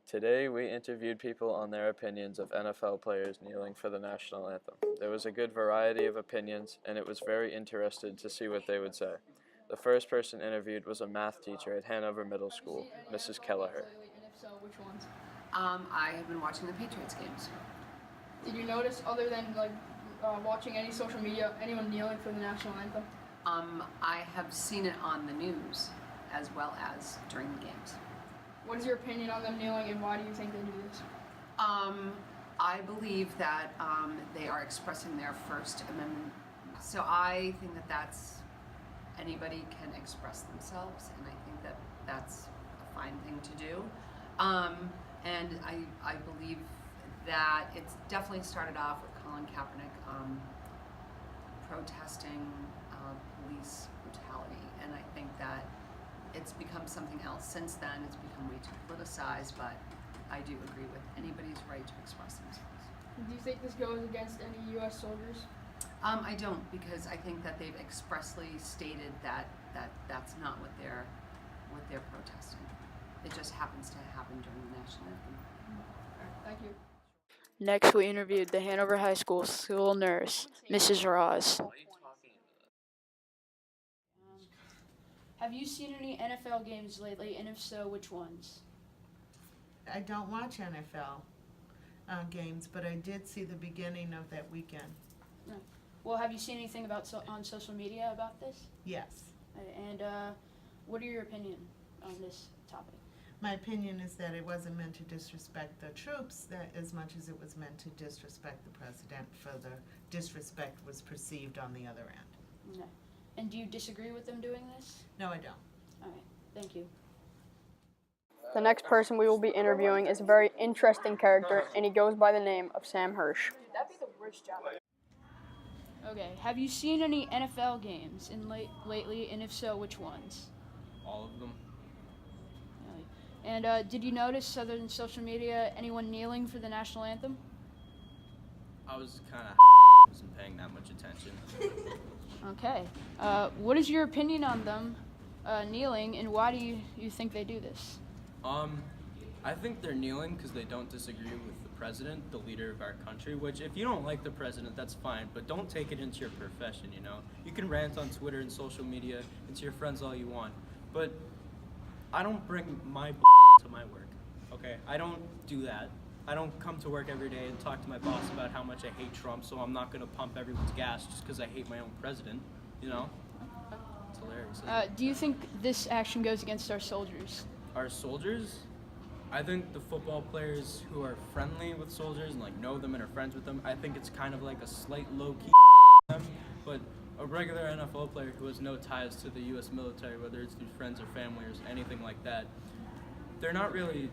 Today, we interviewed people on their opinions of NFL players kneeling for the national anthem. There was a good variety of opinions, and it was very interesting to see what they would say. The first person interviewed was a math teacher at Hanover Middle School, Mrs. Kelleher. And if so, which ones? I have been watching the Patriots games. Did you notice, other than watching any social media, anyone kneeling for the national anthem? I have seen it on the news as well as during the games. What is your opinion on them kneeling, and why do you think they do this? I believe that they are expressing their First Amendment. So I think that anybody can express themselves, and I think that that's a fine thing to do. And I believe that it's definitely started off with Colin Kaepernick protesting police brutality, and I think that it's become something else since then. It's become way too politicized, but I do agree with anybody's right to express themselves. Do you think this goes against any U.S. soldiers? I don't, because I think that they've expressly stated that that's not what they're protesting. It just happens to happen during the national anthem. All right, thank you. Next, we interviewed the Hanover High School school nurse, Mrs. Ross. Have you seen any NFL games lately, and if so, which ones? I don't watch NFL games, but I did see the beginning of that weekend. No. Well, have you seen anything on social media about this? Yes. And what are your opinion on this topic? My opinion is that it wasn't meant to disrespect the troops as much as it was meant to disrespect the president, for the disrespect was perceived on the other end. No. And do you disagree with them doing this? No, I don't. All right, thank you. The next person we will be interviewing is a very interesting character, and he goes by the name of Sam Hirsch. That'd be the worst job. Okay, have you seen any NFL games lately, and if so, which ones? All of them. And did you notice, other than social media, anyone kneeling for the national anthem? I was kind of wasn't paying that much attention. Okay. What is your opinion on them kneeling, and why do you think they do this? I think they're kneeling because they don't disagree with the president, the leader of our country, which if you don't like the president, that's fine, but don't take it into your profession, you know? You can rant on Twitter and social media and to your friends all you want, but I don't bring my to my work, okay? I don't do that. I don't come to work every day and talk to my boss about how much I hate Trump, so I'm not gonna pump everyone's gas just because I hate my own president, you know? It's hilarious. Do you think this action goes against our soldiers? Our soldiers? I think the football players who are friendly with soldiers and like know them and are friends with them, I think it's kind of like a slight low-key them, but a regular NFL player who has no ties to the U.S. military, whether it's through friends or family or anything like that, they're not really,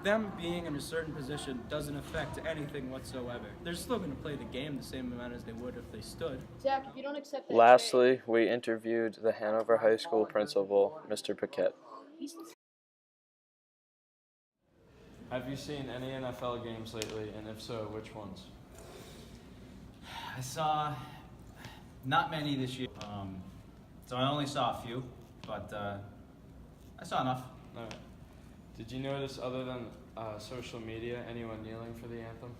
them being in a certain position doesn't affect anything whatsoever. They're still going to play the game the same amount as they would if they stood. Zach, if you don't accept that Lastly, we interviewed the Hanover High School principal, Mr. Paquette. Have you seen any NFL games lately, and if so, which ones? I saw not many this year, so I only saw a few, but I saw enough. All right. Did you notice, other than social media, anyone kneeling for the anthem?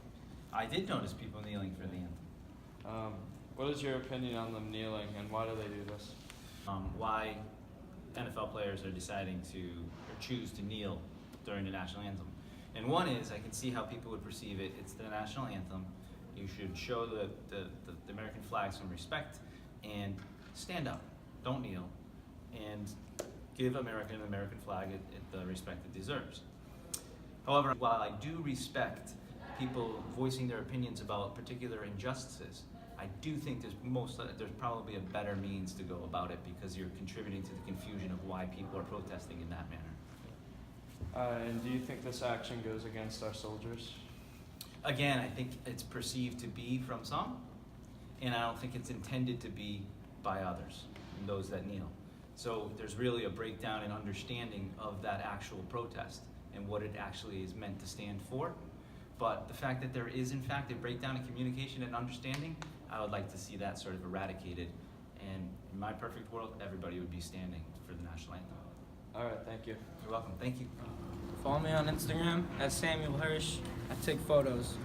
I did notice people kneeling for the anthem. What is your opinion on them kneeling, and why do they do this? Why NFL players are deciding to or choose to kneel during the national anthem. And one is, I can see how people would perceive it. It's the national anthem. You should show the American flag some respect and stand up. Don't kneel. And give the American flag the respect it deserves. However, while I do respect people voicing their opinions about particular injustices, I do think there's probably a better means to go about it, because you're contributing to the confusion of why people are protesting in that manner. And do you think this action goes against our soldiers? Again, I think it's perceived to be from some, and I don't think it's intended to be by others, and those that kneel. So there's really a breakdown in understanding of that actual protest and what it actually is meant to stand for. But the fact that there is, in fact, a breakdown in communication and understanding, I would like to see that sort of eradicated. And in my perfect world, everybody would be standing for the national anthem. All right, thank you. You're welcome. Thank you. Follow me on Instagram at Samuel Hirsch. I take photos.